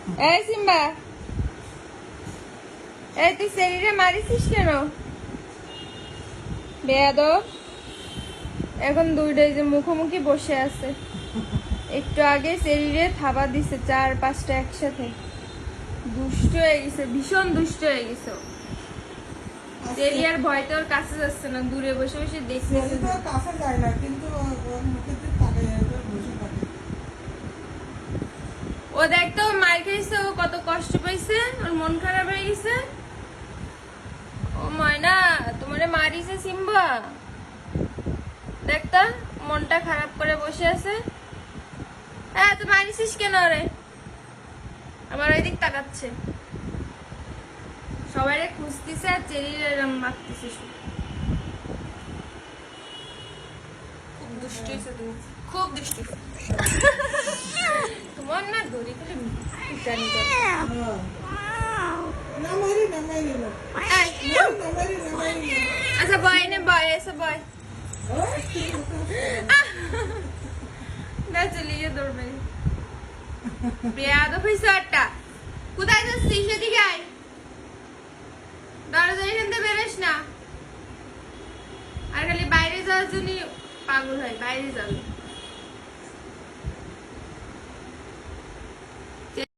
এই সিম্বা, এই তুই শরীরে মারিছিস কেন? বেয়াদব। এখন দুইটাই যে মুখোমুখি বসে আছে, একটু আগে শরীরে থাবা দিছে 4-5টা একসাথে। দুষ্ট হয়ে গেছে, ভীষণ দুষ্ট হয়ে গেছে। সেরিয়ার ভয় তোর কাছে যাচ্ছে না, দূরে বসে বসে দেখছে। কাছে যায় না, কিন্তু ওর মুখের দিকে তাকায় বসে থাকে। ও দেখতো মার খাইছে, ও কত কষ্ট পাইছে, ওর মন খারাপ হয়ে গেছে। ও ময়না, তোমারে মারিছে সিম্বা, দেখতা মনটা খারাপ করে বসে আছে। হ্যাঁ, তুই মারিছিস কেন রে? আবার ওই দিক তাকাচ্ছে, সবাই খুঁজতেছে আর চেরির মারতেছে। খুব দুষ্ট হয়েছে তুমি, খুব দুষ্ট। তোমার না দড়ি খেলে পিটানি করে। না মারি না, মারি না। না মারি না, মারি না। আচ্ছা বয় নে, বয় এসে বয় না, চলিয়ে দৌড়বে। বেয়াদব হইছে একটা। কোথায় যাচ্ছিস? সেদিকে আয়, দরজা এখান থেকে বেরোস না। আর খালি বাইরে যাওয়ার জন্য পাগল হয়, বাইরে যাবে।